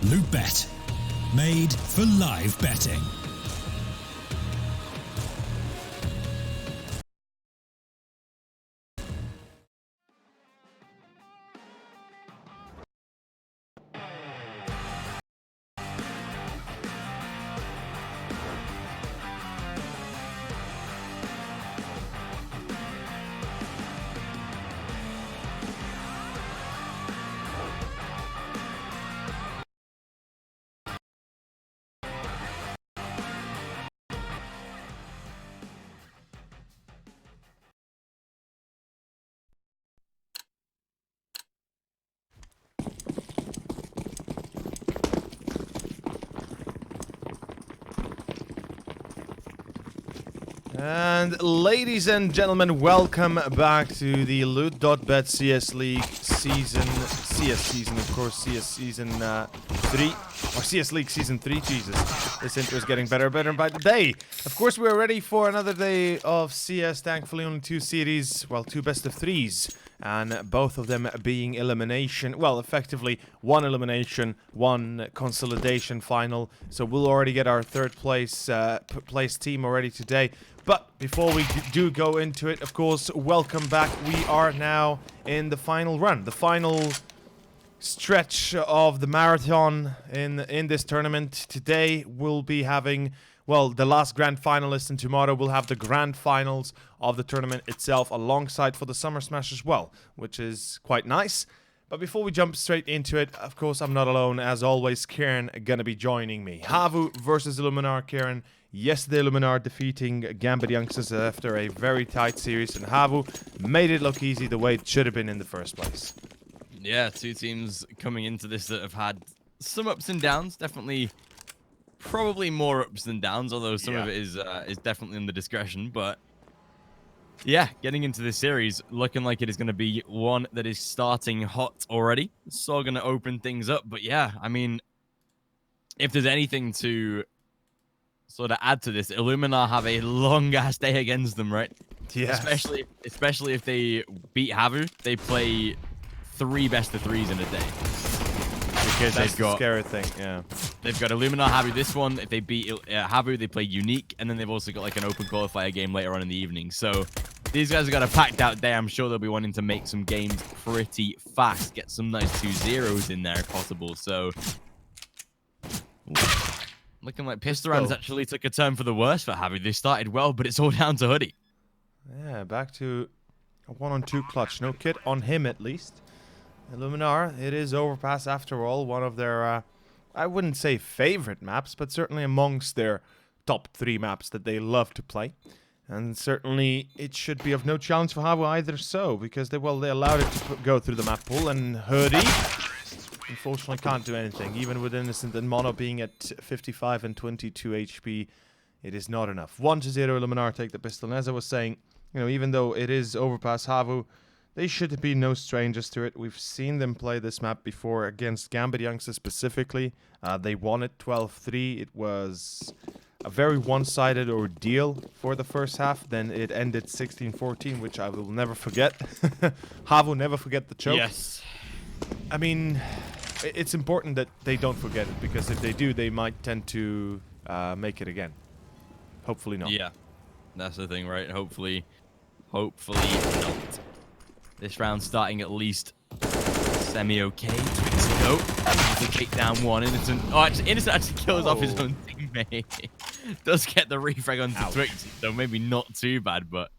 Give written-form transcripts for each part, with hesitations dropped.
Loot.bet. Made for live betting. And ladies and gentlemen, welcome back to the Loot.bet CS League season, of course, CS season 3, or CS League season 3, Jesus. This intro is getting better and better by the day. Of course, we're ready for another day of CS, thankfully only 2 series, well, 2 best of 3s. And both of them being elimination, well, effectively 1 elimination, 1 consolidation final. So we'll already get our third place team already today. But before we do go into it, of course, welcome back. We are now in the final run, the final stretch of the marathon in this tournament. Today we'll be having, well, the last grand finalist, and tomorrow we'll have the grand finals of the tournament itself alongside for the Summer Smash as well, which is quite nice. But before we jump straight into it, of course, I'm not alone. As always, Kieran gonna be joining me. HAVU versus Illuminar, Kieran. Yesterday, Illuminar defeating Gambit Youngsters after a very tight series, and HAVU made it look easy the way it should have been in the first place. Yeah, 2 teams coming into this that have had some ups and downs. Definitely, probably more ups than downs, although some of it is definitely in the discretion. But yeah, getting into this series, looking like it is going to be one that is starting hot already. So going to open things up. But yeah, I mean, if there's anything to sort of add to this, Illuminar have a long-ass day against them, right? Yeah. Especially if they beat HAVU, they play 3 best of 3s in a day. Because that's the scary thing, yeah. They've got Illuminar, HAVU this one. If they beat HAVU, they play Unique, and then they've also got like an open qualifier game later on in the evening. So these guys have got a packed out day. I'm sure they'll be wanting to make some games pretty fast, get some nice 2-0s in there if possible. So looking like Pistorans actually took a turn for the worse for HAVU. They started well, but it's all down to Hoodie. Yeah, back to a 1-on-2 clutch. No kit on him, at least. Illuminar, it is Overpass after all. One of their, I wouldn't say favorite maps, but certainly amongst their top 3 maps that they love to play. And certainly it should be of no challenge for HAVU either so, because they allowed it to go through the map pool, and Hoodie unfortunately can't do anything. Even with Innocent and Mono being at 55 and 22 HP, it is not enough. 1-0 Illuminar take the pistol. And as I was saying, you know, even though it is Overpass HAVU, they should be no strangers to it. We've seen them play this map before against Gambit Youngsters specifically. They won it 12-3. It was a very one-sided ordeal for the first half. Then it ended 16-14, which I will never forget. HAVU, never forget the choke. Yes. I mean, it's important that they don't forget it, because if they do, they might tend to make it again. Hopefully not. Yeah, that's the thing, right? Hopefully not. This round starting at least semi-okay. Nope. To take down 1. Innocent. Oh, actually, Innocent actually kills off his own teammate. Does get the refrag onto Twix, so maybe not too bad, but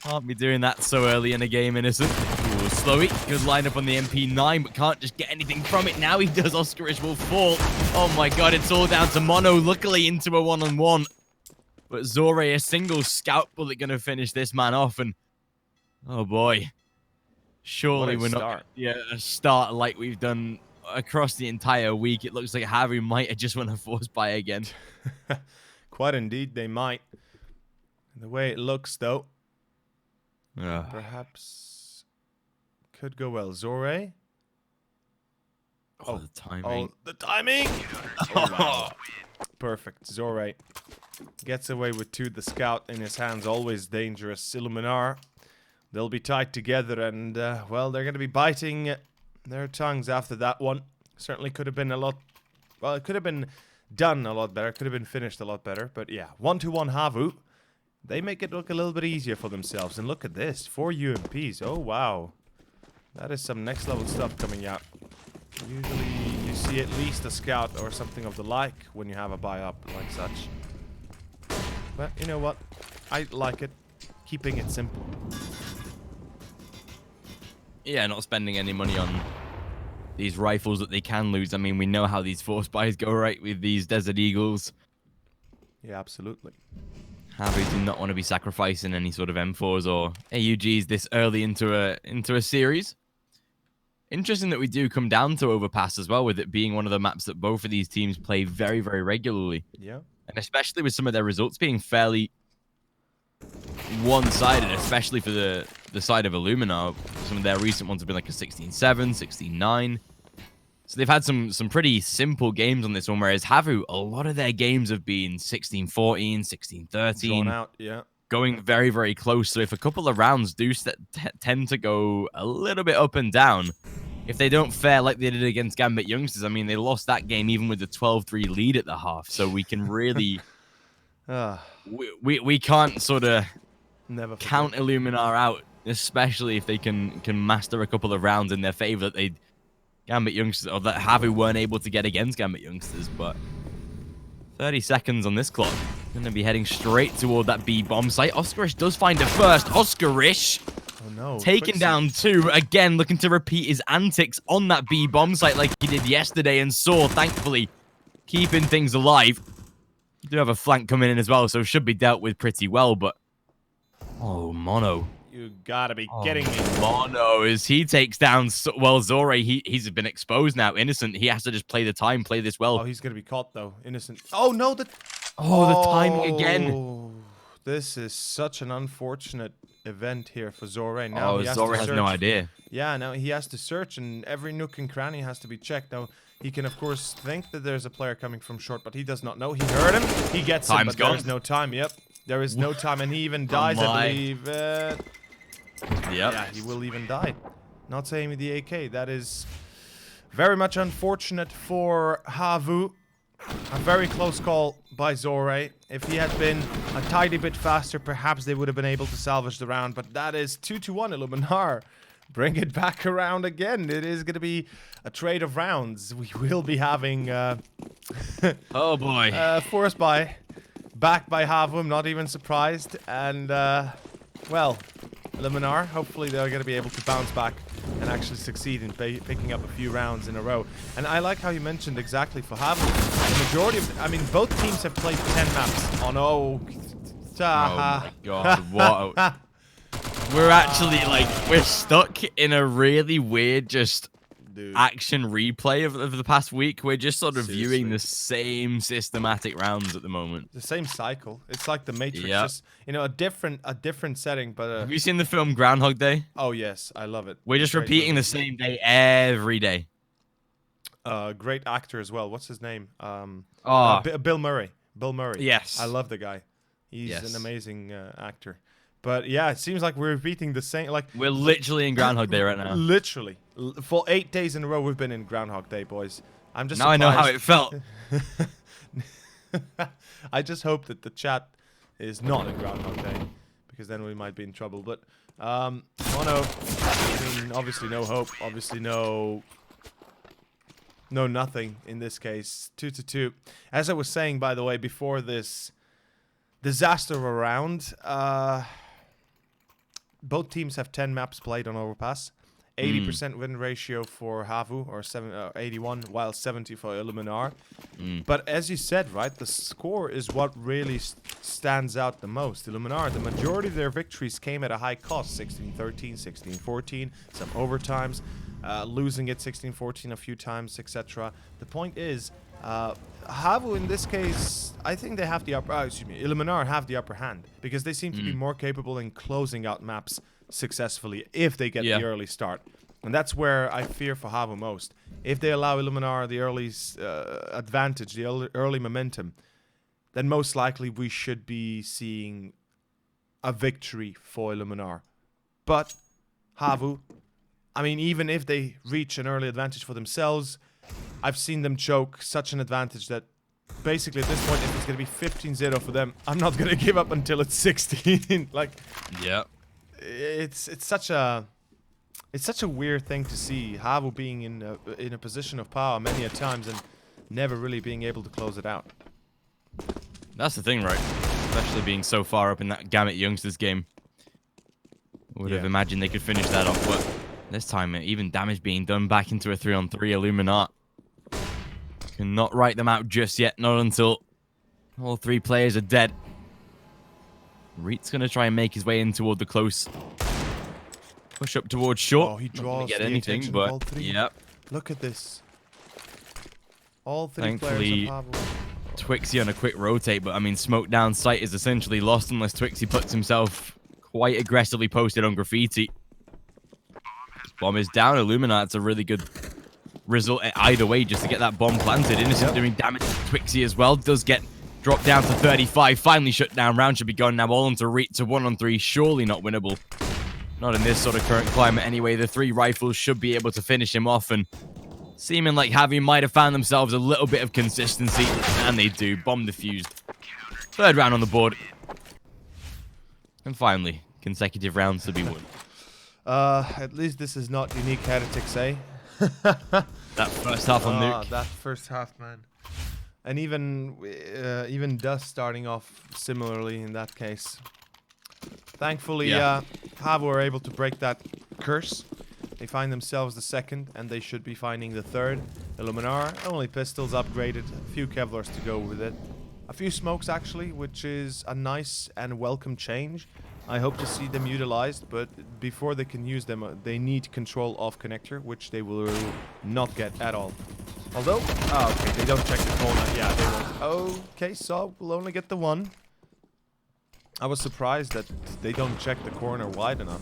can't be doing that so early in a game, Innocent. Ooh, Slowy, good lineup on the MP9, but can't just get anything from it. Now he does. Oscarish will fall. Oh my god, it's all down to Mono, luckily into a 1-on-1. But Zore, a single scout bullet going to finish this man off, and oh boy. Surely we're not a start like we've done across the entire week. It looks like HAVU might have just won a force buy again. Quite indeed, they might. The way it looks, though, perhaps could go well. Zore. Oh, the timing. Oh, the timing! Oh, wow. Perfect. Zore gets away with 2. The scout in his hands, always dangerous. Illuminar, they'll be tied together, and, well, they're going to be biting their tongues after that one. Certainly could have been a lot... Well, it could have been done a lot better. Could have been finished a lot better. But yeah, 1-2-1 HAVU. They make it look a little bit easier for themselves. And look at this. 4 UMPs. Oh, wow. That is some next level stuff coming out. Usually you see at least a scout or something of the like when you have a buy-up like such. But you know what? I like it. Keeping it simple. Yeah, not spending any money on these rifles that they can lose. I mean, we know how these force buys go, right, with these Desert Eagles. Yeah, absolutely. HAVU do not want to be sacrificing any sort of M4s or AUGs this early into a series. Interesting that we do come down to Overpass as well, with it being one of the maps that both of these teams play very, very regularly. Yeah. And especially with some of their results being fairly one-sided, especially for the side of Illuminar. Some of their recent ones have been like a 16-7, 16-9. So they've had some pretty simple games on this one, whereas HAVU, a lot of their games have been 16-14, 16-13. Drawn out, yeah. Going very, very close. So if a couple of rounds do tend to go a little bit up and down, if they don't fare like they did against Gambit Youngsters, I mean, they lost that game even with the 12-3 lead at the half. So we can really... we can't sort of count Illuminar out, especially if they can master a couple of rounds in their favor that they... Gambit Youngsters, or that HAVU weren't able to get against Gambit Youngsters, but 30 seconds on this clock. Going to be heading straight toward that B bomb site. Oscarish does find it first. Oscarish taken down 2. Again, looking to repeat his antics on that B bomb site like he did yesterday, and Saw, thankfully, keeping things alive. You do have a flank coming in as well, so should be dealt with pretty well, but... Oh, Mono. You gotta be kidding me. Mono, as he takes down... Well, Zore, he's been exposed now. Innocent, he has to just play the time, play this well. Oh, he's gonna be caught, though. Innocent. Oh, no, the timing again. This is such an unfortunate event here for Zore. Now Zore has no idea. Yeah, now he has to search, and every nook and cranny has to be checked. Now, he can, of course, think that there's a player coming from short, but he does not know. He heard him. He gets him, but there's no time. Yep, there is no time, and he even dies, I believe. Yeah, he will even die. Not saying with the AK. That is very much unfortunate for HAVU. A very close call by Zore. If he had been a tiny bit faster, perhaps they would have been able to salvage the round. But that is 2-1 Illuminar. Bring it back around again. It is going to be a trade of rounds. We will be having... oh, boy. Force buy. Back by HAVU. I'm not even surprised. And, well... Illuminar, hopefully they're going to be able to bounce back and actually succeed in picking up a few rounds in a row. And I like how you mentioned exactly for HAVU. The majority of... I mean, both teams have played 10 maps on... Oh my god, what... We're actually, like, we're stuck in a really weird, just... action replay of the past week. We're just sort of viewing the same systematic rounds at the moment. The same cycle. It's like the Matrix. Just, you know, a different setting, but... Have you seen the film Groundhog Day? Oh, yes. I love it. We're just repeating the same day every day. Great actor as well. What's his name? Bill Murray. Bill Murray. Yes. I love the guy. He's an amazing actor. But yeah, it seems like we're repeating the same. Like we're literally in Groundhog Day right now. Literally, for 8 days in a row, we've been in Groundhog Day, boys. I'm just. Now surprised. I know how it felt. I just hope that the chat is not in Groundhog Day, because then we might be in trouble. But Mono, I mean, obviously no hope. Obviously no nothing in this case. 2-2. As I was saying, by the way, before this disaster around. Both teams have 10 maps played on Overpass. 80% win ratio for HAVU, or 81, while 70 for Illuminar. But as you said, right, the score is what really stands out the most. Illuminar, the majority of their victories came at a high cost. 16-13, 16-14, some overtimes, losing it 16-14 a few times, etc. The point is, HAVU in this case, I think they have the Illuminar have the upper hand, because they seem to be more capable in closing out maps successfully if they get the early start. And that's where I fear for HAVU most. If they allow Illuminar the early advantage, the early momentum, then most likely we should be seeing a victory for Illuminar. But HAVU, I mean, even if they reach an early advantage for themselves, I've seen them choke such an advantage that basically at this point, if it's going to be 15-0 for them, I'm not going to give up until it's 16. Like, yeah, it's such a weird thing to see HAVU being in a position of power many a times and never really being able to close it out. That's the thing, right? Especially being so far up in that Gamut Youngsters game. Would have imagined they could finish that off, but this time, even damage being done back into a 3-on-3. Illuminar cannot write them out just yet, not until all 3 players are dead. Reet's going to try and make his way in toward the close. Push up towards short. Oh, he draws get the anything, attention but of all 3. yep. Look at this. All 3 Thankfully, players of HAVU. Twixie on a quick rotate, but I mean, smoke down sight is essentially lost unless Twixie puts himself quite aggressively posted on graffiti. Bomb is down. Illuminar, it's a really good result either way just to get that bomb planted. Innocent doing damage to Twixie as well. Does get dropped down to 35. Finally shut down. Round should be gone now. All onto Reet to 1-on-3. Surely not winnable. Not in this sort of current climate anyway. The 3 rifles should be able to finish him off, and seeming like HAVU might have found themselves a little bit of consistency, and they do. Bomb defused. 3rd round on the board. And finally, consecutive rounds to be won. At least this is not unique heretics, eh? That first half on Nuke. That first half, man. And even Dust starting off similarly in that case. Thankfully, HAVU were able to break that curse. They find themselves the 2nd, and they should be finding the 3rd. Illuminar, only pistols upgraded, a few Kevlars to go with it. A few smokes, actually, which is a nice and welcome change. I hope to see them utilized, but before they can use them, they need control of connector, which they will not get at all. Although, okay, they don't check the corner. Yeah, they won't. Okay, so we'll only get the 1. I was surprised that they don't check the corner wide enough.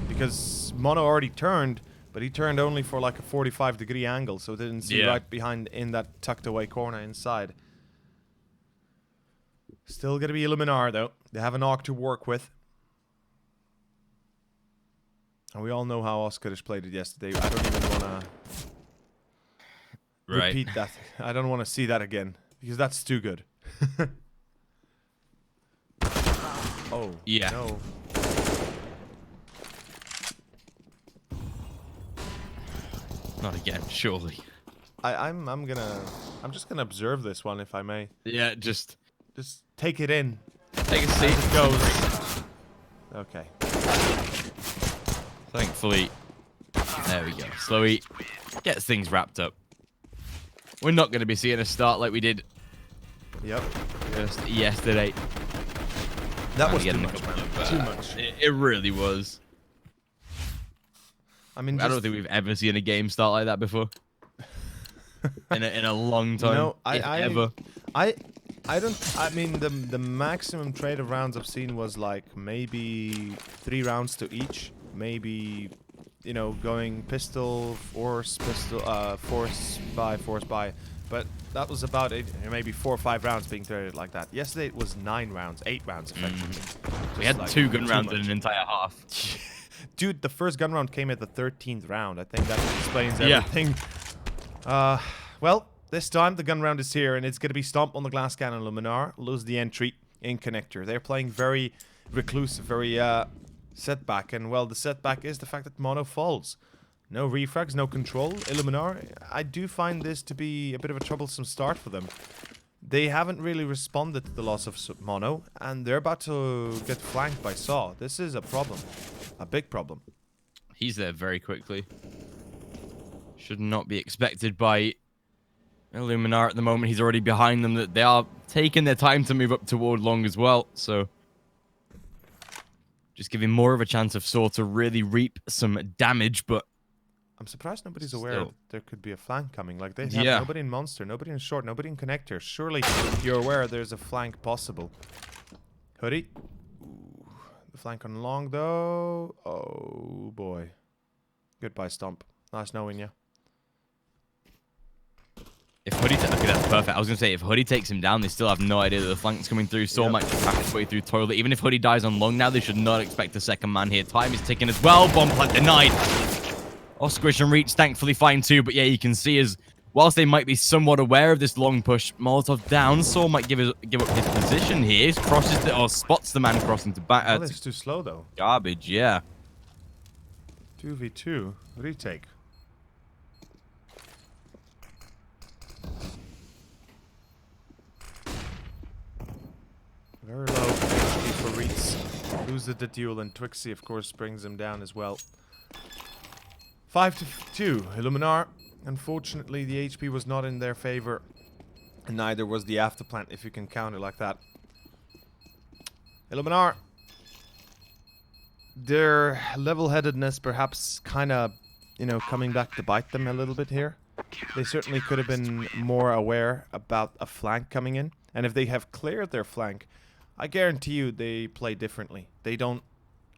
Because Mono already turned, but he turned only for like a 45-degree angle, so they didn't see right behind in that tucked away corner inside. Still gonna be Illuminar though. They have an AUG to work with. And we all know how Oskarish played it yesterday. I don't even wanna repeat that. I don't wanna see that again. Because that's too good. Oh, yeah. No. Not again, surely. I'm just gonna observe this one if I may. Yeah, just take it in. Take a seat. As it goes. Okay. Thankfully, there we go. Slowy gets things wrapped up. We're not going to be seeing a start like we did. Yep. Just yesterday. That was too much, man. Too much. It really was. I mean, I don't think we've ever seen a game start like that before. in a long time. No, ever. I mean, the maximum trade of rounds I've seen was like maybe 3 rounds to each. Maybe, you know, going pistol, force, force by. But that was about it. Maybe 4 or 5 rounds being traded like that. Yesterday it was 9 rounds, 8 rounds effectively. We had like 2 gun rounds in an entire half. Dude, the first gun round came at the 13th round. I think that explains everything. Well, this time the gun round is here, and it's going to be Stomp on the glass cannon. Illuminar lose the entry in connector. They're playing very reclusive, very setback, and well, the setback is the fact that Mono falls. No refrags, no control. Illuminar, I do find this to be a bit of a troublesome start for them. They haven't really responded to the loss of Mono, and they're about to get flanked by Saw. This is a problem. A big problem. He's there very quickly. Should not be expected by Illuminar at the moment. He's already behind them. That they are taking their time to move up toward long as well. So just giving more of a chance of Saw to really reap some damage. But I'm surprised nobody's aware there could be a flank coming. Like, they have nobody in Monster, nobody in Short, nobody in Connector. Surely you're aware there's a flank possible. Hoodie. Ooh, the flank on Long, though. Oh, boy. Goodbye, Stomp. Nice knowing you. If Hoodie... Okay, that's perfect. I was going to say, if Hoodie takes him down, they still have no idea that the flank's coming through. Saw might just crack his way through Toilet. Even if Hoodie dies on Long now, they should not expect a second man here. Time is ticking as well. Bomb plant denied. Oskarish and Reach thankfully fine too, but yeah, you can see as whilst they might be somewhat aware of this long push, Molotov down, Saw might give up his position here. Crosses or spots the man crossing to back. Well, it's too slow though. Garbage, yeah. 2v2 retake. Very low HP for Reeds. Loses the duel, and Twixie, of course, brings him down as well. 5-2. Illuminar. Unfortunately, the HP was not in their favor, and neither was the afterplant, if you can count it like that. Illuminar. Their level-headedness perhaps kind of, you know, coming back to bite them a little bit here. They certainly could have been more aware about a flank coming in. And if they have cleared their flank, I guarantee you they play differently. They don't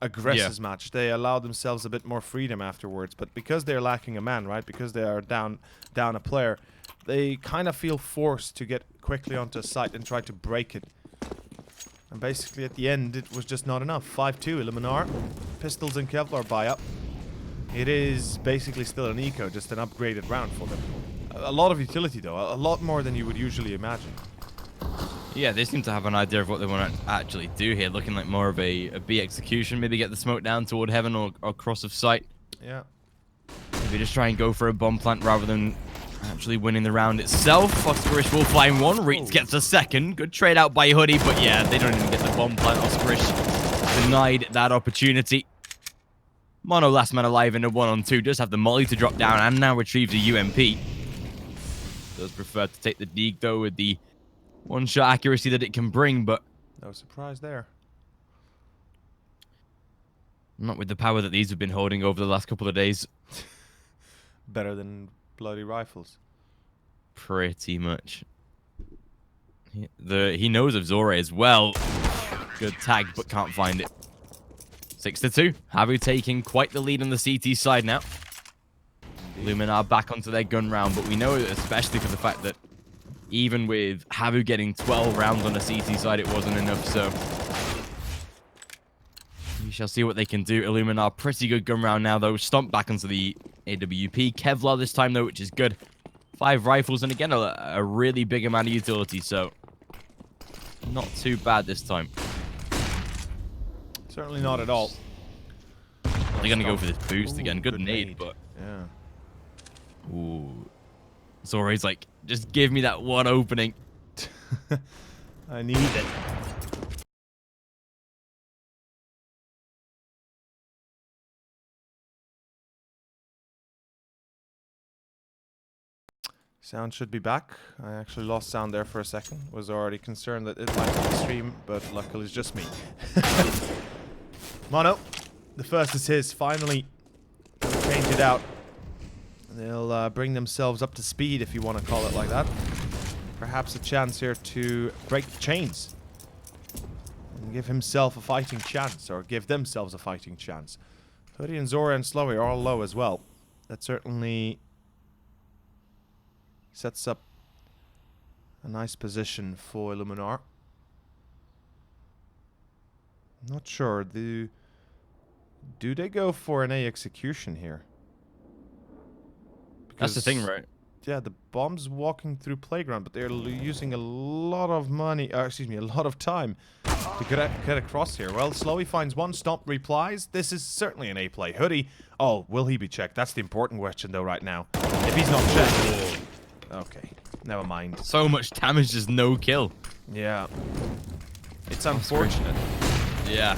aggress as much. They allow themselves a bit more freedom afterwards. But because they're lacking a man, right? Because they are down a player, they kind of feel forced to get quickly onto a site and try to break it. And basically at the end, it was just not enough. 5-2, Illuminar. Pistols and Kevlar buy up. It is basically still an eco, just an upgraded round for them. A lot of utility though, a lot more than you would usually imagine. Yeah, they seem to have an idea of what they want to actually do here. Looking like more of a B execution. Maybe get the smoke down toward heaven or cross of sight. Yeah. Maybe just try and go for a bomb plant rather than actually winning the round itself. Oscarish will find one. Reeds gets a second. Good trade out by Hoodie, but yeah, they don't even get the bomb plant. Oscarish denied that opportunity. Mono last man alive in a 1-on-2. Does have the molly to drop down and now retrieves a UMP. Does prefer to take the Deeg though with the one-shot accuracy that it can bring, but no surprise there. not with the power that these have been holding over the last couple of days. Better than bloody rifles. Pretty much. He knows of Zora as well. Good tag, but can't find it. 6-2. HAVU taking quite the lead on the CT side now. Illuminar back onto their gun round, but we know, especially for the fact that even with HAVU getting 12 rounds on the CT side, it wasn't enough, so we shall see what they can do. Illuminar, pretty good gun round now, though. Stomp back onto the AWP. Kevlar this time, though, which is good. 5 rifles, and again, a really big amount of utility, so not too bad this time. Certainly not at all. They're going to go for this boost again. Good good nade, but yeah. ooh. Zora's like, just give me that one opening. I need it. Sound should be back. I actually lost sound there for a second. Was already concerned that it might be the stream, but luckily it's just me. Mono, the first is his. Finally, they'll change it out. They'll bring themselves up to speed, if you want to call it like that. Perhaps a chance here to break the chains and give himself a fighting chance, or give themselves a fighting chance. Hoodie and Zora and Slowy are all low as well. That certainly sets up a nice position for Illuminar. Not sure. Do they go for an A execution here? That's the thing, right? Yeah, the bomb's walking through playground, but they're using a lot of money, excuse me, a lot of time to get across here. Well, Slowy finds one, Stomp replies. This is certainly an A play. Hoodie, oh, will he be checked? That's the important question, though, right now. If he's not checked... Okay, never mind. So much damage, just no kill. Yeah. It's unfortunate. Yeah.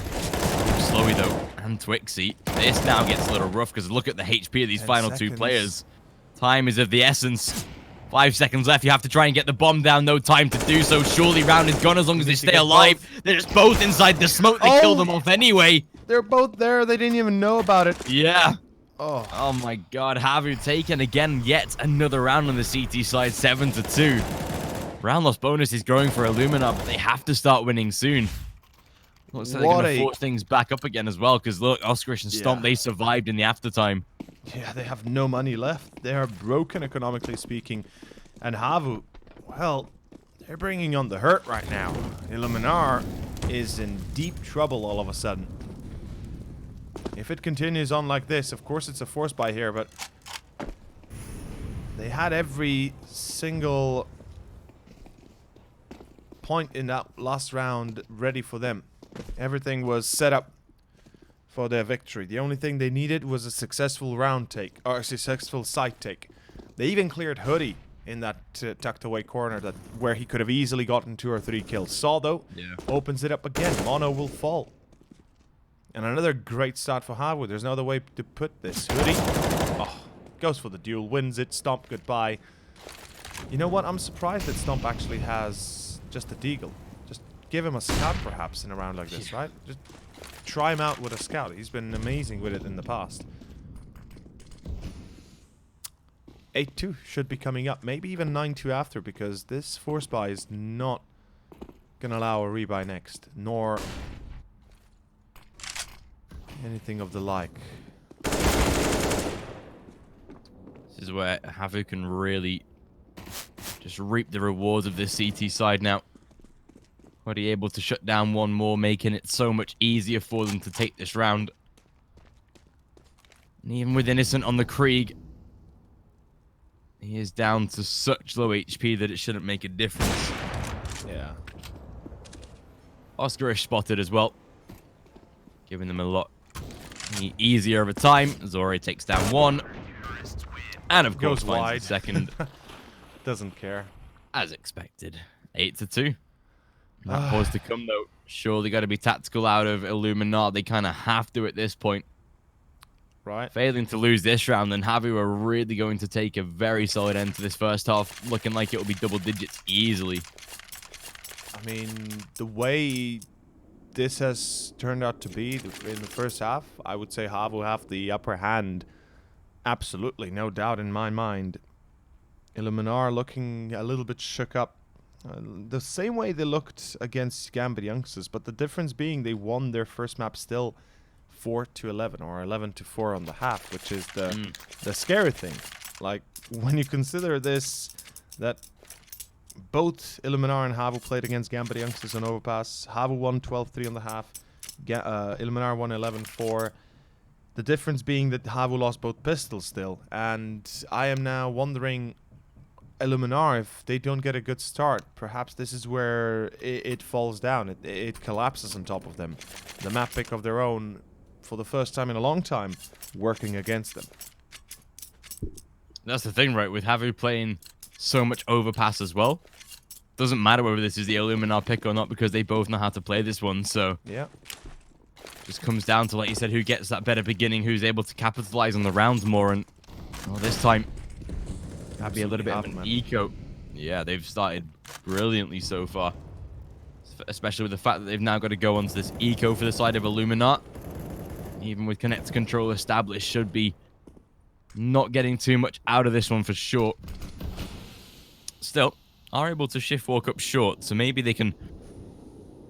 Slowy, though, and Twixie. This now gets a little rough, because look at the HP of these final 2 players. Time is of the essence. 5 seconds left. You have to try and get the bomb down. No time to do so. Surely round is gone as long as they stay alive. They're just both inside the smoke. They kill them off anyway. They're both there. They didn't even know about it. Yeah. Oh my god. HAVU taken again. Yet another round on the CT side. 7-2. Round loss bonus is growing for Illuminar, but they have to start winning soon. Looks like they're going to force things back up again as well, because look, Oscarish and Stomp, they survived in the aftertime. Yeah, they have no money left. They are broken, economically speaking. And HAVU, well, they're bringing on the hurt right now. Illuminar is in deep trouble all of a sudden. If it continues on like this, of course it's a force buy here, but They had every single point in that last round ready for them. Everything was set up for their victory. The only thing they needed was a successful round take, or a successful site take. They even cleared Hoodie in that tucked away corner where he could have easily gotten 2 or 3 kills. Saw though, opens it up again. Mono will fall. And another great start for HAVU. There's no other way to put this. Hoodie, goes for the duel, wins it. Stomp, goodbye. You know what? I'm surprised that Stomp actually has just a deagle. Just give him a scout perhaps in a round like this, right? Just try him out with a scout. He's been amazing with it in the past. 8-2 should be coming up. Maybe even 9-2 after, because this force buy is not gonna allow a rebuy next, nor anything of the like. This is where HAVU can really just reap the rewards of this CT side now. Already able to shut down one more, making it so much easier for them to take this round. And even with Innocent on the Krieg, he is down to such low HP that it shouldn't make a difference. Yeah. Oscar is spotted as well, giving them a lot easier over time. Zori takes down one. And of course, goes wide. The second. Doesn't care. As expected. 8-2. That pause to come, though. Surely got to be tactical out of Illuminar. They kind of have to at this point. Right. Failing to lose this round, then HAVU are really going to take a very solid end to this first half. Looking like it will be double digits easily. I mean, the way this has turned out to be in the first half, I would say HAVU have the upper hand. Absolutely, no doubt in my mind. Illuminar looking a little bit shook up. The same way they looked against Gambit Youngsters, but the difference being they won their first map still 4-11 or 11-4 on the half, which is the scary thing. Like, when you consider this, that both Illuminar and HAVU played against Gambit Youngsters on Overpass. HAVU won 12-3 on the half. Illuminar won 11-4. The difference being that HAVU lost both pistols still. And I am now wondering, Illuminar, if they don't get a good start, perhaps this is where it falls down. It collapses on top of them. The map pick of their own, for the first time in a long time, working against them. That's the thing, right? With HAVU playing so much Overpass as well. Doesn't matter whether this is the Illuminar pick or not, because they both know how to play this one, so... Yeah. Just comes down to, like you said, who gets that better beginning, who's able to capitalize on the rounds more, and... Well, this time... That'd be a little bit of an eco. Yeah, they've started brilliantly so far. Especially with the fact that they've now got to go onto this eco for the side of Illuminar. Even with Connect Control established, should be not getting too much out of this one for sure. Still, are able to shift walk up short, so maybe they can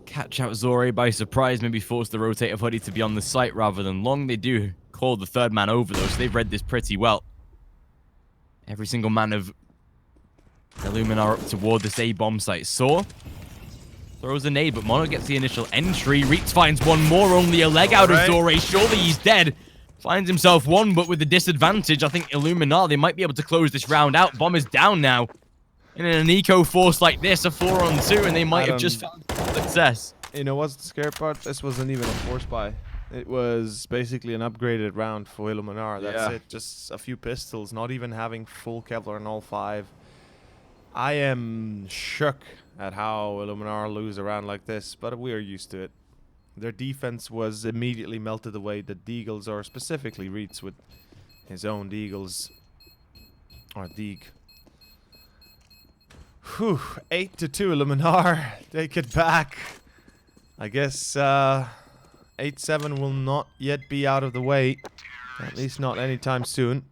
catch out Zori by surprise, maybe force the rotate of Hoodie to be on the site rather than long. They do call the third man over, though, so they've read this pretty well. Every single man of Illuminar up toward this A-bomb site. Saw throws a nade, but Mono gets the initial entry. Reeks finds one more, only a leg out of Zori. Surely he's dead. Finds himself one, but with the disadvantage, I think Illuminar, they might be able to close this round out. Bomb is down now. And in an eco force like this, a 4-on-2, and they might have just found success. You know what's the scary part? This wasn't even a force buy. It was basically an upgraded round for Illuminar. That's it. Just a few pistols, not even having full Kevlar in all 5. I am shook at how Illuminar lose a round like this, but we are used to it. Their defense was immediately melted away. The Deagles, or specifically Reeds with his own Deagles, or Deag. Whew, 8-2 Illuminar. Take it back. I guess 8-7 will not yet be out of the way. At least not anytime soon.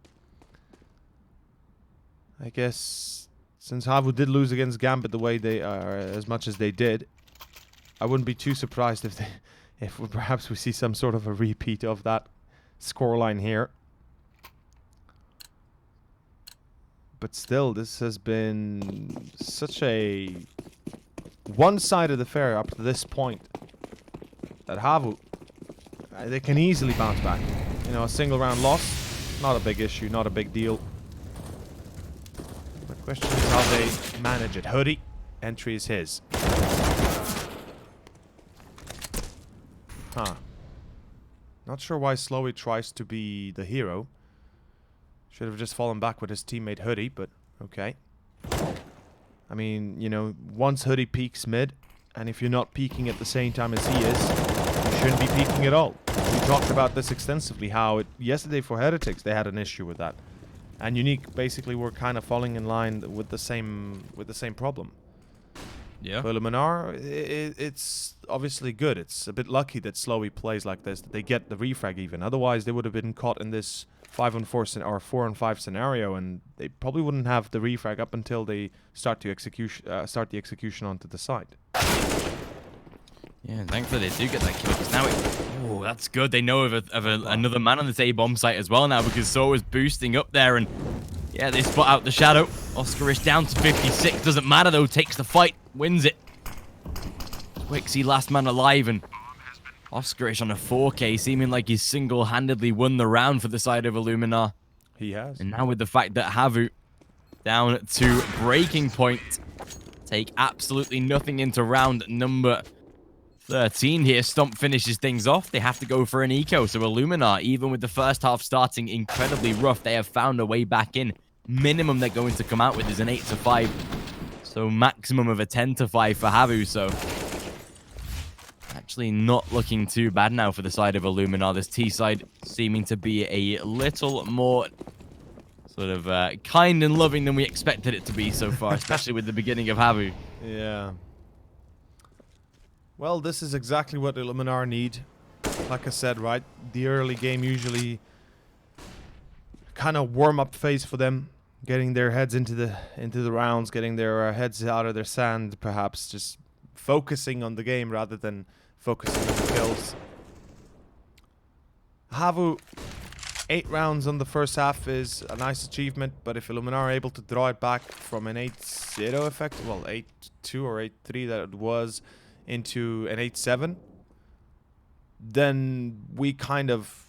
I guess since HAVU did lose against Gambit the way they are, as much as they did, I wouldn't be too surprised if perhaps we see some sort of a repeat of that scoreline here. But still, this has been such a one-sided affair up to this point that HAVU, they can easily bounce back. You know, a single round loss, not a big issue, not a big deal. Question is how they manage it. Hoodie, entry is his. Huh. Not sure why Slowy tries to be the hero. Should have just fallen back with his teammate Hoodie, but okay. I mean, you know, once Hoodie peeks mid, and if you're not peeking at the same time as he is, you shouldn't be peeking at all. We talked about this extensively, how yesterday for Heretics they had an issue with that. And Unique basically were kind of falling in line with the same problem. Yeah. For Illuminar, it's obviously good. It's a bit lucky that Slowy plays like this, that they get the refrag even. Otherwise, they would have been caught in this 5-on-4 or 4-on-5 scenario, and they probably wouldn't have the refrag up until they start the execution onto the side. Yeah, and thankfully they do get that kill, because now oh, that's good. They know of another man on this A-bomb site as well now, because So is boosting up there, and yeah, they spot out the shadow. Oscarish down to 56. Doesn't matter though, takes the fight, wins it. Wixie last man alive, and Oscarish on a 4K, seeming like he's single-handedly won the round for the side of Illuminar. He has. And now with the fact that HAVU down to breaking point, take absolutely nothing into round number 13 here. Stomp finishes things off. They have to go for an eco. So Illuminar, even with the first half starting incredibly rough, they have found a way back in. Minimum they're going to come out with is an 8-5. So maximum of a 10-5 for HAVU. So actually not looking too bad now for the side of Illuminar. This T side seeming to be a little more sort of kind and loving than we expected it to be so far, especially with the beginning of HAVU. Yeah. Well, this is exactly what Illuminar need. Like I said, right? The early game usually kind of warm-up phase for them, getting their heads into the rounds, getting their heads out of their sand, perhaps just focusing on the game rather than focusing on the kills. HAVU, 8 rounds on the first half is a nice achievement, but if Illuminar are able to draw it back from an 8-0 effect, well, 8-2 or 8-3 that it was, into an 8-7, then we kind of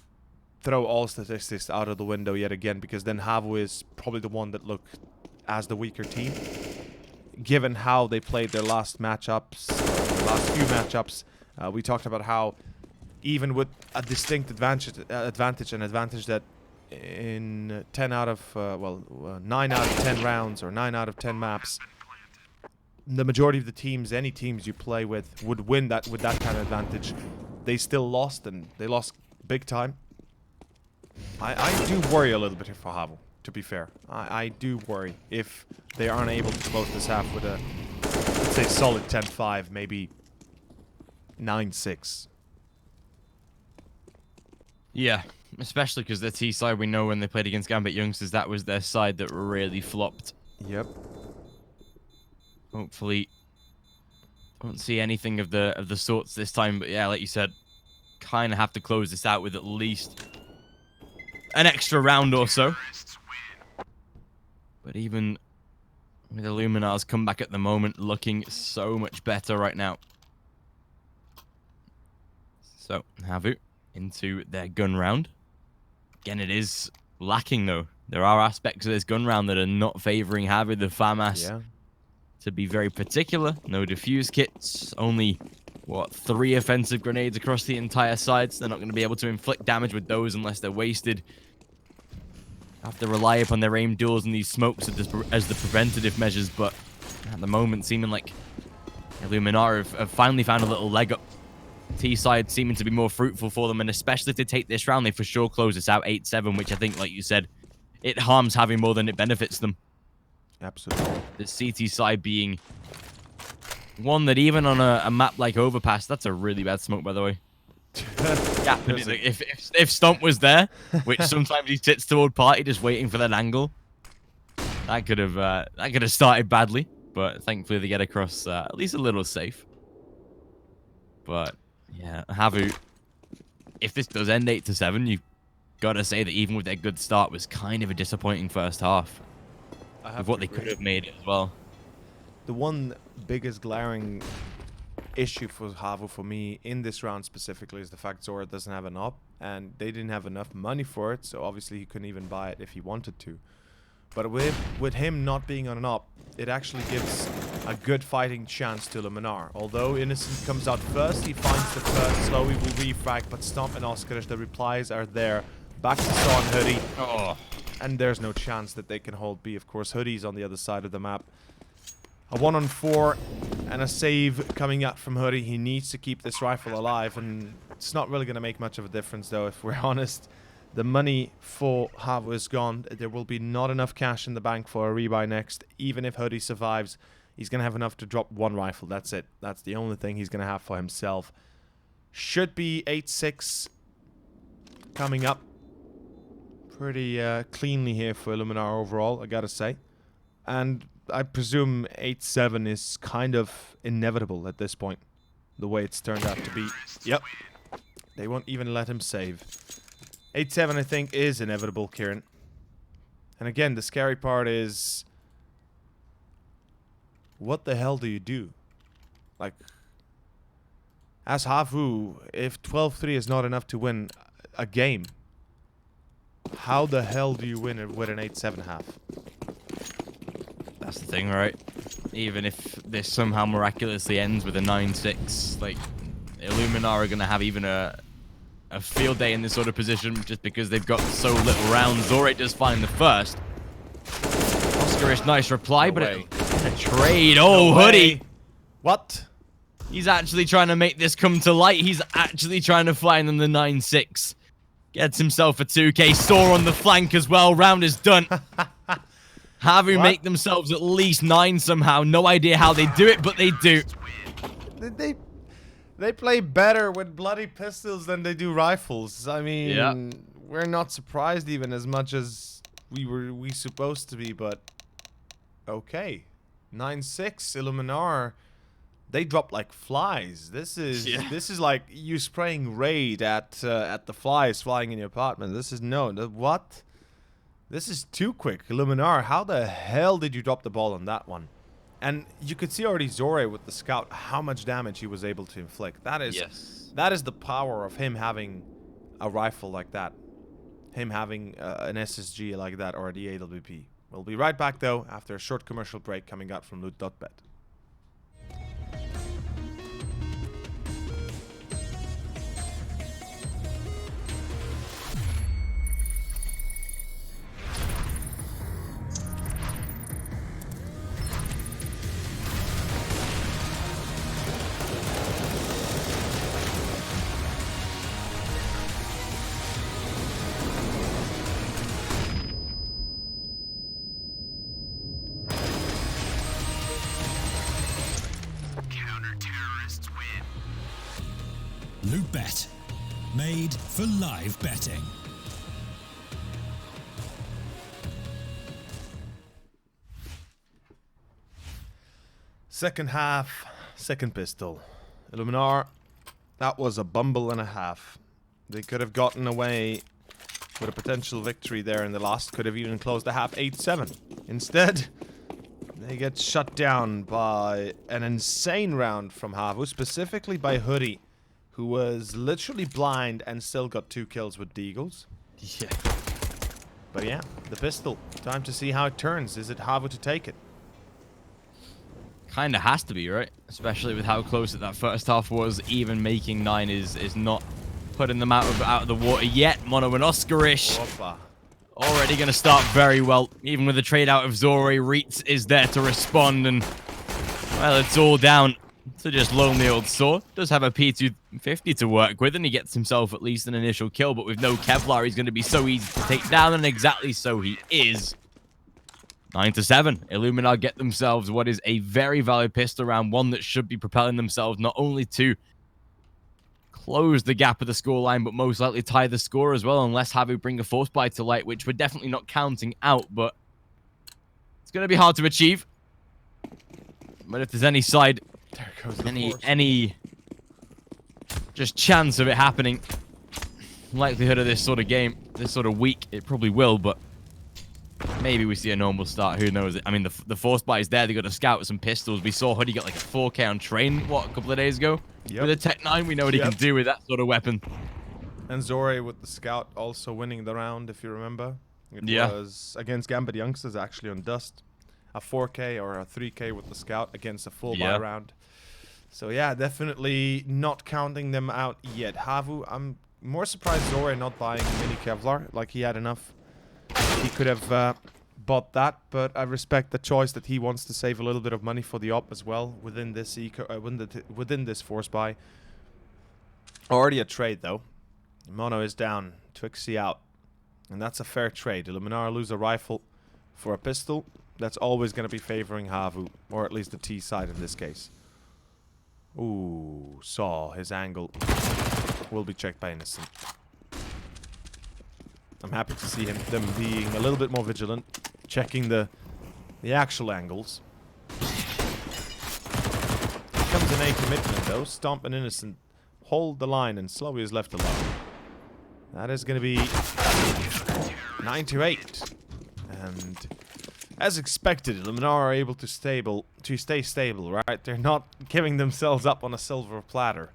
throw all statistics out of the window yet again, because then HAVU is probably the one that looked as the weaker team, given how they played their last matchups, the last few matchups. We talked about how even with a distinct advantage that in 10 out of 9 out of 10 rounds or 9 out of 10 maps, the majority of the teams, any teams you play with, would win that with that kind of advantage. They still lost, and they lost big time. I do worry a little bit for HAVU, to be fair. I do worry if they aren't able to close this half with a, let's say, solid 10-5, maybe 9-6. Yeah, especially because the T side, we know when they played against Gambit Youngsters, that was their side that really flopped. Yep. Hopefully, won't see anything of the sorts this time. But yeah, like you said, kind of have to close this out with at least an extra round or so. But even with Illuminar's comeback at the moment, looking so much better right now. So HAVU into their gun round. Again, it is lacking though. There are aspects of this gun round that are not favoring HAVU. The FAMAS. Yeah. To be very particular, no defuse kits, only, what, 3 offensive grenades across the entire side, so they're not going to be able to inflict damage with those unless they're wasted. Have to rely upon their aim duels and these smokes as the preventative measures, but at the moment, seeming like Illuminar have finally found a little leg up. T-side seeming to be more fruitful for them, and especially if they take this round, they for sure close this out 8-7, which I think, like you said, it harms HAVU more than it benefits them. Absolutely. The CT side being one that even on a map like Overpass, that's a really bad smoke, by the way. Yeah, if Stomp was there, which sometimes he sits toward party just waiting for that angle, that could have started badly. But thankfully they get across at least a little safe. But yeah, HAVU, if this does end 8-7, you've got to say that even with their good start was kind of a disappointing first half. With what they could have made as well. The one biggest glaring issue for HAVU for me in this round specifically is the fact Zora doesn't have an op, and they didn't have enough money for it, so obviously he couldn't even buy it if he wanted to. But with him not being on an op, it actually gives a good fighting chance to Illuminar. Although Innocent comes out first, he finds the first, slowly will refrag, but Stomp and Oskarish, the replies are there. Back to Saw and Hoodie. Oh. And there's no chance that they can hold B. Of course, Hoodie's on the other side of the map. A 1-on-4 and a save coming out from Hoodie. He needs to keep this rifle alive, and it's not really going to make much of a difference, though, if we're honest. The money for HAVU is gone. There will be not enough cash in the bank for a rebuy next. Even if Hoodie survives, he's going to have enough to drop one rifle. That's it. That's the only thing he's going to have for himself. Should be 8-6 coming up. Pretty cleanly here for Illuminar overall, I gotta say. And I presume 8-7 is kind of inevitable at this point. The way it's turned out to be. Yep. They won't even let him save. 8-7, I think, is inevitable, Kieran. And again, the scary part is... what the hell do you do? Like... as HAVU, if 12-3 is not enough to win a game... how the hell do you win it with an 8-7 half? That's the thing, right? Even if this somehow miraculously ends with a 9-6, like, Illuminar are going to have even a field day in this sort of position just because they've got so little rounds. Zorate does find the first. Oskarish, nice reply, but a trade. Oh, Hoodie! What? He's actually trying to make this come to light. He's actually trying to find them the 9-6. Gets himself a 2K. Saw on the flank as well. Round is done. HAVU make themselves at least 9 somehow. No idea how they do it, but they do. They play better with bloody pistols than they do rifles. I mean, we're not surprised even as much as we supposed to be, but okay. 9-6, Illuminar. They drop like flies. This is like you spraying Raid at the flies flying in your apartment. This is what? This is too quick. Illuminar, how the hell did you drop the ball on that one? And you could see already Zore with the scout how much damage he was able to inflict. That is the power of him having a rifle like that. Him having an SSG like that or the AWP. We'll be right back though after a short commercial break coming out from Loot.bet. Loot.bet. Made for live betting. Second half, second pistol. Illuminar, that was a bumble and a half. They could have gotten away with a potential victory there in the last. Could have even closed the half 8-7. Instead, they get shut down by an insane round from HAVU, specifically by Hoodie, who was literally blind and still got 2 kills with Deagles. Yeah. But yeah, the pistol. Time to see how it turns. Is it HAVU to take it? Kinda has to be, right? Especially with how close that first half was. Even making 9 is not putting them out of the water yet. Mono and Oskarish already going to start very well. Even with the trade out of Zore, Reitz is there to respond, and well, it's all down to just lonely old Saw. Does have a P250 to work with, and he gets himself at least an initial kill, but with no Kevlar, he's going to be so easy to take down, and exactly so he is. 9-7. Illuminar get themselves what is a very valid pistol round, one that should be propelling themselves not only to close the gap of the scoreline, but most likely tie the score as well, unless HAVU bring a force buy to light, which we're definitely not counting out, but it's going to be hard to achieve. But if there's any side, there goes the any just chance of it happening, likelihood of this sort of game, this sort of week, it probably will, but maybe we see a normal start. Who knows? I mean, the force buy is there. They got a scout with some pistols. We saw Hoodie get like a 4K on train, a couple of days ago? With a Tech 9, we know what he can do with that sort of weapon. And Zore with the scout also winning the round, if you remember. It was against Gambit Youngsters actually on Dust. A 4K or a 3K with the Scout against a full buy round. So yeah, definitely not counting them out yet. HAVU, I'm more surprised Zore not buying mini Kevlar. Like, he had enough. He could have bought that, but I respect the choice that he wants to save a little bit of money for the op as well within this within this force buy. Already a trade though. Mono is down, Twixie out, and that's a fair trade. Illuminar lose a rifle for a pistol. That's always going to be favoring HAVU, or at least the T side in this case. Ooh, saw his angle will be checked by Innocent. I'm happy to see them being a little bit more vigilant, checking the actual angles. Here comes an A commitment though. Stomp and Innocent hold the line, and Slowy is left alone. That is going to be 9-8, and as expected, Illuminar are able to stay stable, right? They're not giving themselves up on a silver platter.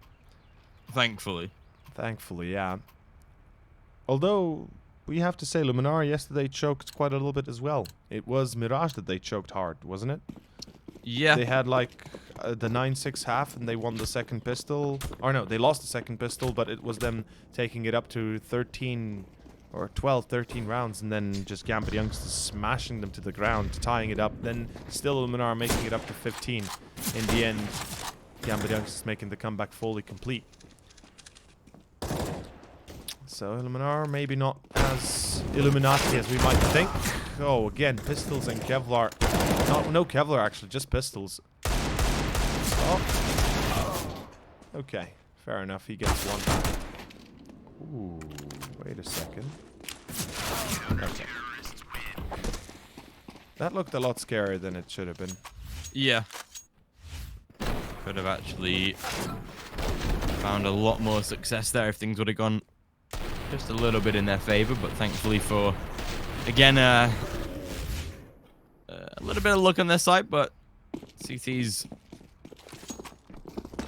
Thankfully. Thankfully, yeah. Although, we have to say, Illuminar yesterday choked quite a little bit as well. It was Mirage that they choked hard, wasn't it? Yeah. They had like the 9-6 half, and they won the second pistol. Or no, they lost the second pistol, but it was them taking it up to 13... or 12, 13 rounds, and then just Gambit Youngsters smashing them to the ground, tying it up. Then still Illuminar making it up to 15. In the end, Gambit Youngsters making the comeback fully complete. So Illuminar maybe not as Illuminati as we might think. Oh, again, pistols and Kevlar. No Kevlar actually, just pistols. Oh. Okay, fair enough, he gets one. Ooh. Wait a second. Okay. That looked a lot scarier than it should have been. Yeah. Could have actually found a lot more success there if things would have gone just a little bit in their favor, but thankfully for, again, a little bit of luck on their side, but CT's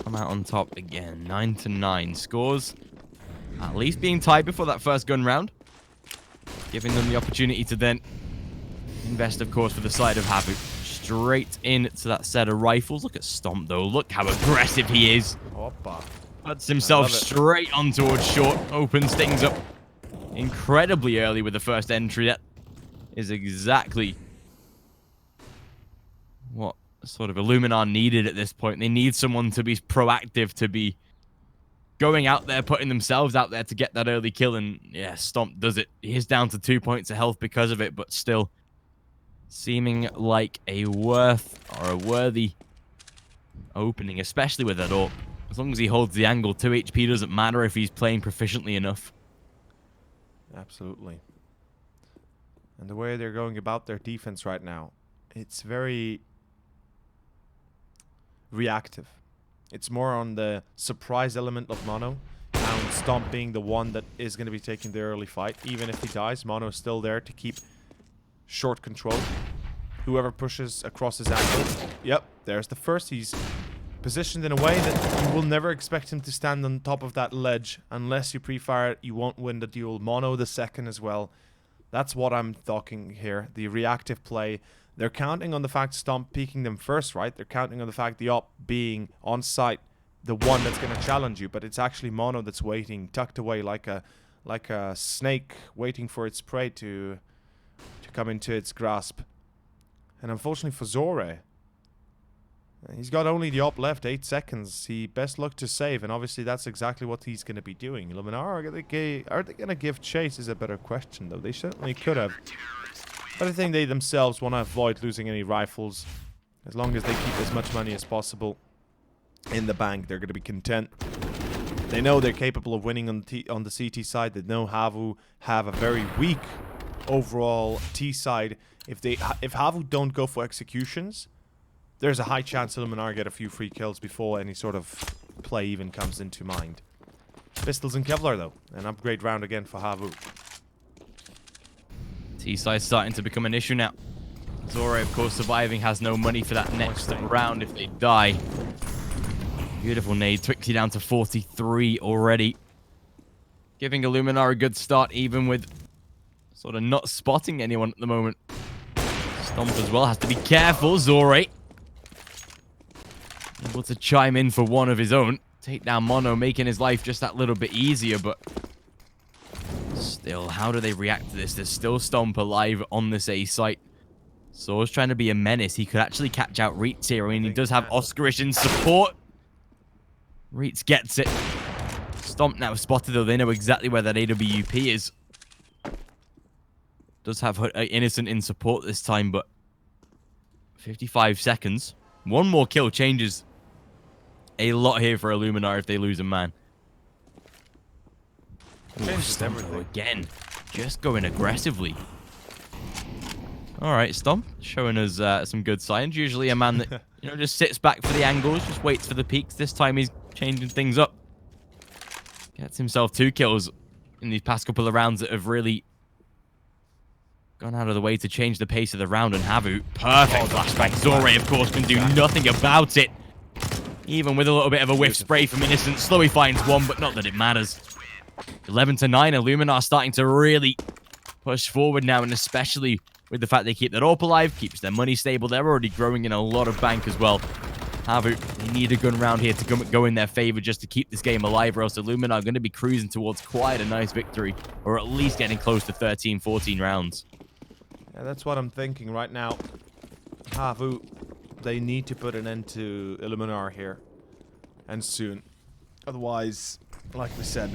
come out on top again. 9-9 scores. At least being tied before that first gun round. Giving them the opportunity to then invest, of course, for the side of HAVU. Straight into that set of rifles. Look at Stomp, though. Look how aggressive he is. Opa. Puts himself straight on towards short. Opens things up incredibly early with the first entry. That is exactly what sort of Illuminar needed at this point. They need someone to be proactive, to be going out there, putting themselves out there to get that early kill, and yeah, Stomp does it. He is down to 2 points of health because of it, but still seeming like a worthy opening, especially with that AWP. As long as he holds the angle, 2 HP doesn't matter if he's playing proficiently enough. Absolutely. And the way they're going about their defense right now, it's very reactive. It's more on the surprise element of Mono, and Stomp being the one that is going to be taking the early fight. Even if he dies, Mono is still there to keep short control. Whoever pushes across his angle. Yep, there's the first. He's positioned in a way that you will never expect him to stand on top of that ledge. Unless you pre-fire it, you won't win the duel. Mono the second as well. That's what I'm talking here. The reactive play. They're counting on the fact Stomp peeking them first, right? They're counting on the fact the op being on site, the one that's going to challenge you. But it's actually Mono that's waiting, tucked away like a snake, waiting for its prey to come into its grasp. And unfortunately for Zore, he's got only the op left, 8 seconds. He best look to save, and obviously that's exactly what he's going to be doing. Illuminar, are they going to give chase is a better question, though. They certainly could have. But I think they themselves want to avoid losing any rifles. As long as they keep as much money as possible in the bank, they're going to be content. They know they're capable of winning on the CT side. They know HAVU have a very weak overall T side. If HAVU don't go for executions, there's a high chance Illuminar get a few free kills before any sort of play even comes into mind. Pistols and Kevlar, though. An upgrade round again for HAVU. T-side starting to become an issue now. Zore, of course, surviving, has no money for that next round if they die. Beautiful nade. Twixie down to 43 already. Giving Illuminar a good start, even with Sort of not spotting anyone at the moment. Stomp as well, has to be careful. Zore able to chime in for one of his own. Take down Mono, making his life just that little bit easier, but still, how do they react to this? There's still Stomp alive on this A site. Zor's trying to be a menace. He could actually catch out Reitz here. I mean, he does have Oscarish in support. Reitz gets it. Stomp now spotted, though. They know exactly where that AWP is. Does have Innocent in support this time, but 55 seconds. One more kill changes a lot here for Illuminar if they lose a man. Changes everything. Again, just going aggressively. All right, Stomp showing us some good signs. Usually a man that just sits back for the angles, just waits for the peaks. This time he's changing things up. Gets himself 2 kills in these past couple of rounds that have really gone out of the way to change the pace of the round. And HAVU, perfect flashback. Zore, of course, can do nothing about it. Even with a little bit of a whiff spray from Innocent. Slowy finds one, but not that it matters. 11-9, Illuminar starting to really push forward now, and especially with the fact they keep their AWP alive, keeps their money stable. They're already growing in a lot of bank as well. HAVU, they need a gun round here to go in their favor just to keep this game alive, or else Illuminar are going to be cruising towards quite a nice victory, or at least getting close to 13, 14 rounds. Yeah, that's what I'm thinking right now. HAVU, they need to put an end to Illuminar here. And soon. Otherwise, like we said,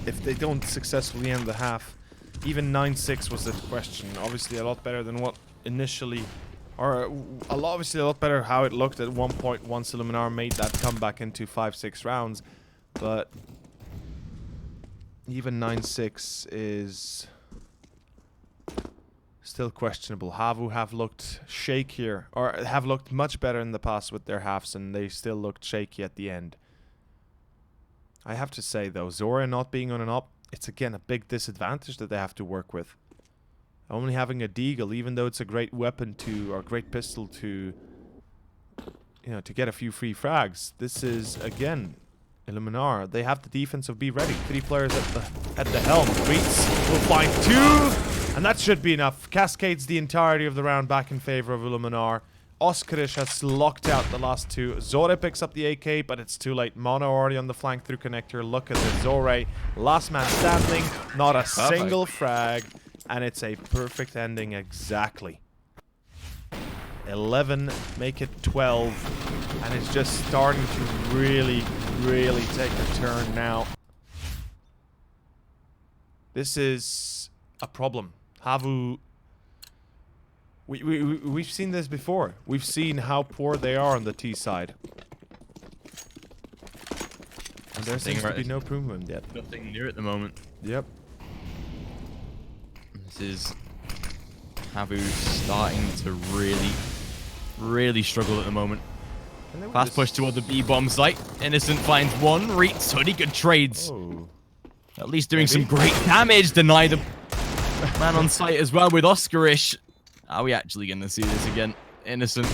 if they don't successfully end the half, even 9-6 was the question. Obviously a lot better than what initially... Or obviously a lot better how it looked at one point once Illuminar made that comeback into 5-6 rounds. But even 9-6 is still questionable. HAVU have looked shakier, or have looked much better in the past with their halves, and they still looked shaky at the end. I have to say though, Zora not being on an op, it's again a big disadvantage that they have to work with. Only having a deagle, even though it's a great weapon to, or great pistol to, to get a few free frags. This is again Illuminar. They have the defense of be ready. 3 players at the helm. Reitz will find 2, and that should be enough. Cascades the entirety of the round back in favor of Illuminar. Oscarish has locked out the last 2. Zore picks up the AK, but it's too late. Mono already on the flank through connector. Look at it. Zore, last man standing. Not a single frag. And it's a perfect ending exactly. 11, make it 12. And it's just starting to really, really take a turn now. This is a problem. HAVU... We've seen this before. We've seen how poor they are on the T side. And there seems to be no improvement yet. Nothing new at the moment. Yep. This is HAVU starting to really, really struggle at the moment. Fast push toward the B-bomb site. Innocent finds one. Reitz, Hoodie, good trades. Oh. At least doing some great damage. Deny the man on site as well with Oscarish. Are we actually going to see this again? Innocent.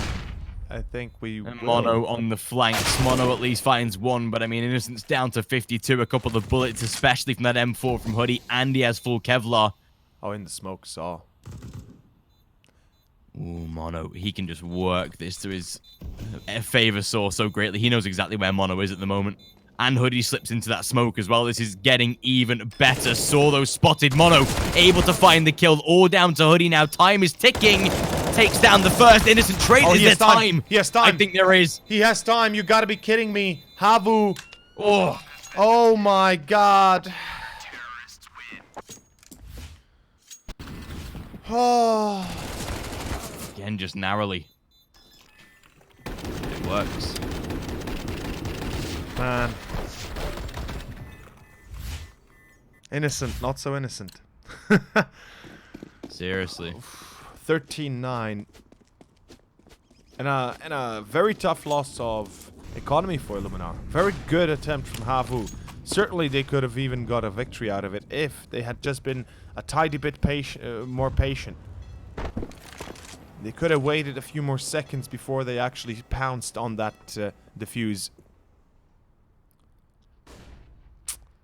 I think we will. Mono on the flanks. Mono at least finds one, but I mean, Innocent's down to 52. A couple of bullets, especially from that M4 from Hoodie, and he has full Kevlar. Oh, in the smoke saw. Ooh, Mono. He can just work this to his favor so greatly. He knows exactly where Mono is at the moment. And Hoodie slips into that smoke as well. This is getting even better. Saw those spotted. Mono able to find the kill. All down to Hoodie now. Time is ticking. Takes down the first. Innocent trade. Is there time? He has time. I think there is. He has time. You gotta be kidding me. HAVU. Oh my god. Oh. Again, just narrowly. It works. Man. Innocent, not so innocent. Seriously. 13-9. And a very tough loss of economy for Illuminar. Very good attempt from HAVU. Certainly they could have even got a victory out of it if they had just been a tiny bit more patient. They could have waited a few more seconds before they actually pounced on that defuse.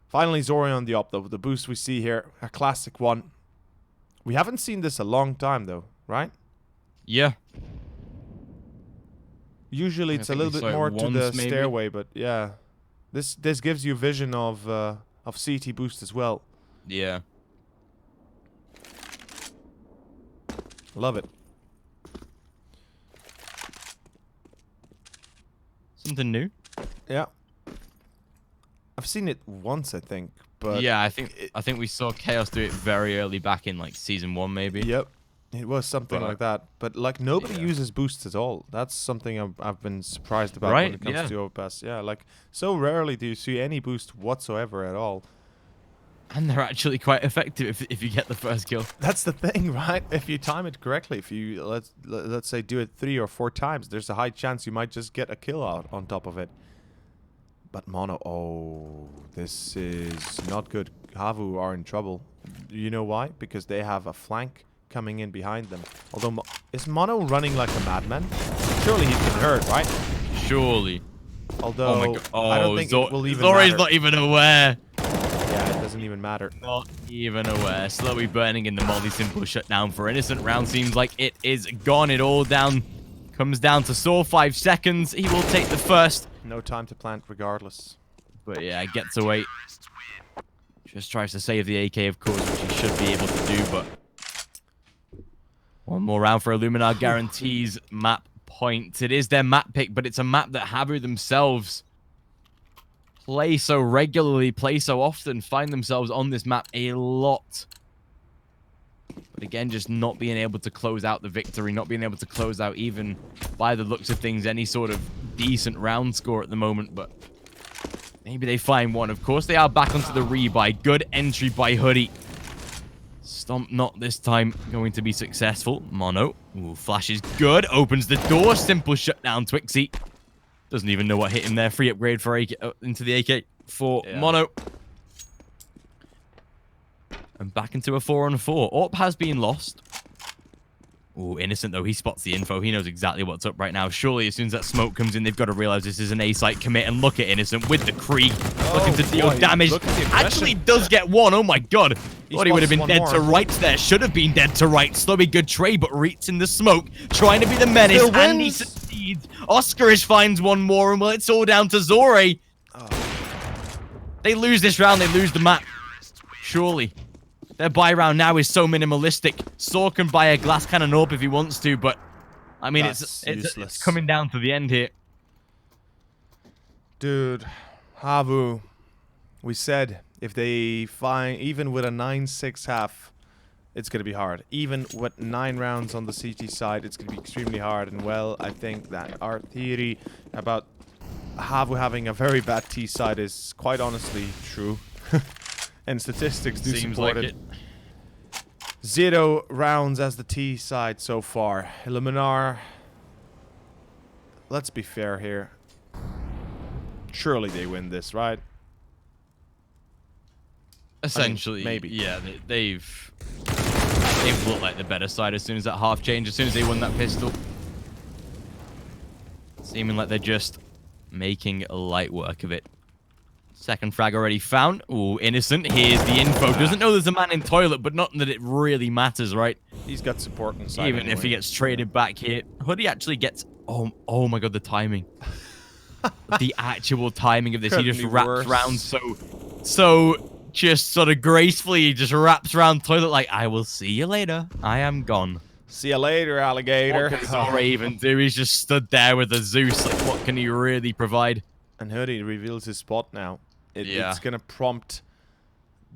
Finally, Zorion on the op, though. The boost we see here, a classic one. We haven't seen this a long time, though, right? Yeah. Usually it's a little bit more to the maybe. stairway, but yeah. This gives you vision of CT boost as well. Yeah. Love it. Something new? Yeah. I've seen it once, I think, but Yeah, I think we saw Chaos do it very early back in like season 1 maybe. Yep. It was something like that. But like nobody uses boosts at all. That's something I've been surprised about when it comes to overpass. Yeah, like so rarely do you see any boost whatsoever at all. And they're actually quite effective if you get the first kill. That's the thing, right? If you time it correctly, if you let's say do it 3 or 4 times, there's a high chance you might just get a kill out on top of it. But Mono, oh, this is not good. HAVU are in trouble. You know why? Because they have a flank coming in behind them. Although, is Mono running like a madman? Surely he's been hurt, right? Surely. Although, oh my God. Oh, I don't think it will even Zore's matter. not even aware. Yeah, it doesn't even matter. Not even aware. Slowly burning in the molly. Simple shutdown for Innocent. Round seems like it is gone. It all comes down to Saw. 5 seconds. He will take the first. No time to plant regardless. But yeah, gets away. Just tries to save the AK, of course, which he should be able to do, but one more round for Illuminar guarantees map points. It is their map pick, but it's a map that HAVU themselves play so regularly, play so often, find themselves on this map a lot. But again, just not being able to close out the victory, not being able to close out even by the looks of things, any sort of decent round score at the moment, but maybe they find one. Of course, they are back onto the rebuy. Good entry by Hoodie. Stomp not this time going to be successful. Mono. Ooh, flash is good. Opens the door. Simple shutdown. Twixie. Doesn't even know what hit him there. Free upgrade for AK, into the AK for Mono. And back into a 4-on-4. AWP has been lost. Ooh, Innocent, though. He spots the info. He knows exactly what's up right now. Surely, as soon as that smoke comes in, they've got to realize this is an A-site commit. And look at Innocent with the Krieg. Looking to deal damage. Actually does get one. Oh, my God. Thought he would have been dead to rights there. Should have been dead to rights. Slowly good trade, but Reet's in the smoke. Trying to be the menace. And he succeeds. Oscarish finds one more. And, well, it's all down to Zore. They lose this round. They lose the map. Surely. Their buy round now is so minimalistic. Saw can buy a glass cannon AWP if he wants to, but I mean, it's coming down to the end here. Dude, HAVU, we said if they find, even with a 9-6 half, it's going to be hard. Even with 9 rounds on the CT side, it's going to be extremely hard. And well, I think that our theory about HAVU having a very bad T side is quite honestly true. And statistics do support it. 0 rounds as the T side so far. Illuminar, let's be fair here. Surely they win this, right? Essentially, I mean, maybe. Yeah, they've looked like the better side as soon as that half change, as soon as they won that pistol. Seeming like they're just making light work of it. Second frag already found. Ooh, Innocent. Here's the info. Doesn't know there's a man in toilet, but not that it really matters, right? He's got support inside. Even if he gets traded back here. Hoodie actually gets... Oh my God, the timing. The actual timing of this. He just wraps around so just sort of gracefully, he just wraps around toilet like, I will see you later. I am gone. See you later, alligator. What can Zore even do? He's just stood there with a Zeus. Like, what can he really provide? And Hoodie reveals his spot now. It's going to prompt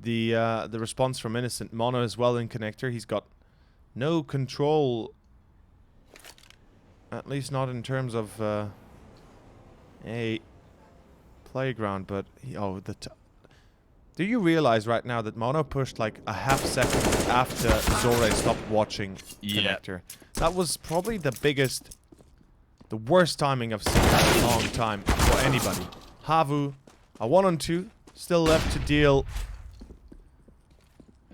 the response from Innocent. Mono as well in connector. He's got no control, at least not in terms of a playground. But do you realize right now that Mono pushed like a half second after Zore stopped watching connector? That was probably the worst timing I've seen in a long time for anybody. HAVU, a 1-on-2, still left to deal.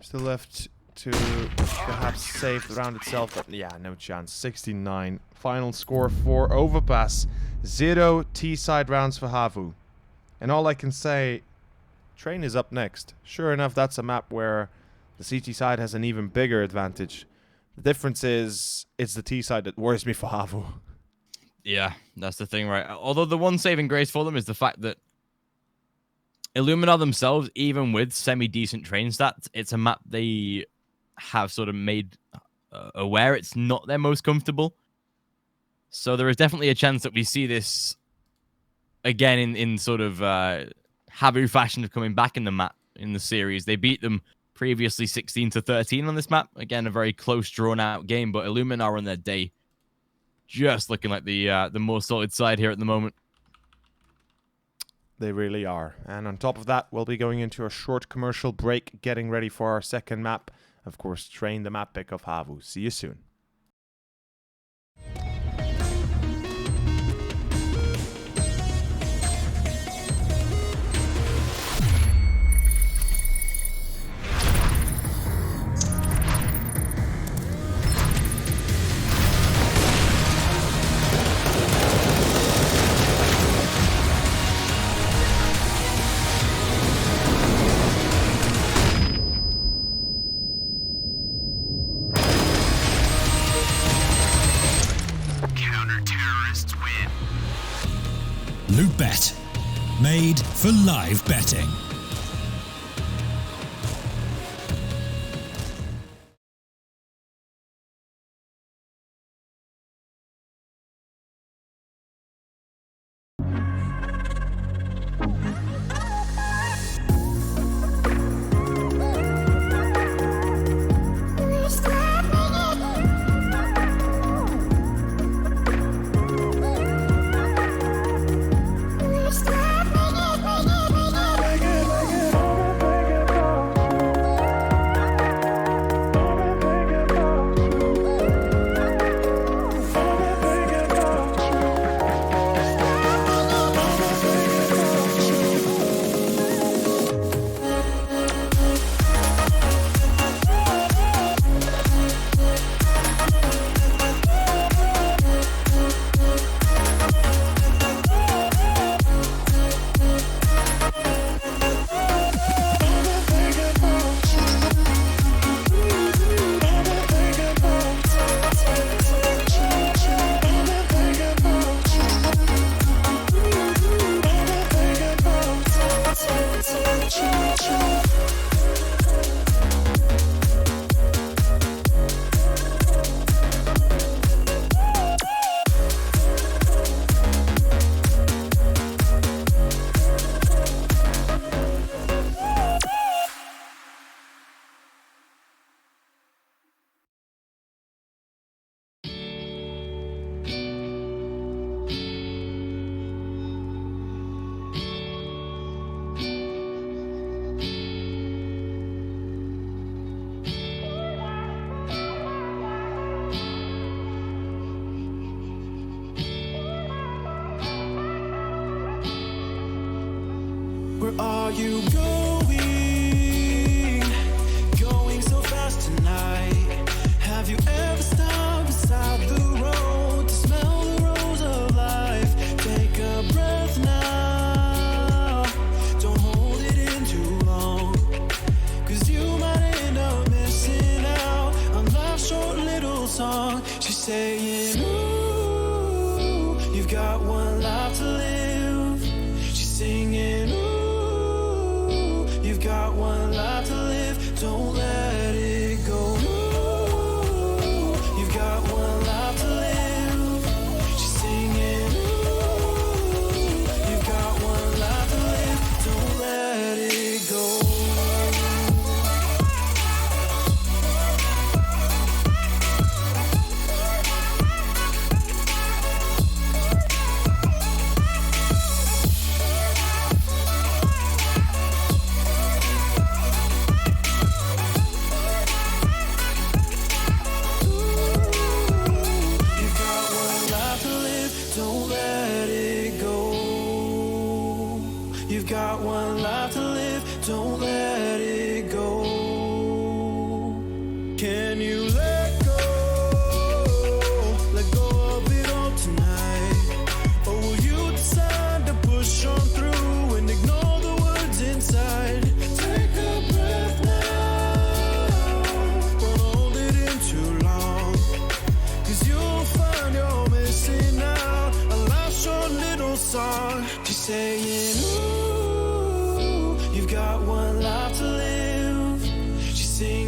Still left to perhaps save the round itself, but yeah, no chance. 69. Final score for Overpass. 0 T-side rounds for HAVU. And all I can say, Train is up next. Sure enough, that's a map where The CT side has an even bigger advantage. The difference is, it's the T side that worries me for HAVU. Yeah, that's the thing, right? Although the one saving grace for them is the fact that Illuminar themselves, even with semi-decent train stats, it's a map they have sort of made aware it's not their most comfortable. So there is definitely a chance that we see this again in sort of HAVU fashion of coming back in the map in the series. They beat them previously 16-13 on this map. Again, a very close, drawn-out game, but Illuminar on their day just looking like the more solid side here at the moment. They really are. And on top of that, we'll be going into a short commercial break, getting ready for our second map. Of course, Train, the map pick of HAVU. See you soon. Loot.bet. Made for live betting. Where are you going? Going so fast tonight. Have you ever stopped beside the road to smell the rose of life? Take a breath now. Don't hold it in too long. 'Cause you might end up missing out on life's short little song. She's saying, ooh, you've got one life to live. She's singing, ooh, you've got one life to live, don't let it go. Ooh, you've got one life to live. She's singing, ooh, you've got one life to live, don't let it go. You've got one life to live. She's singing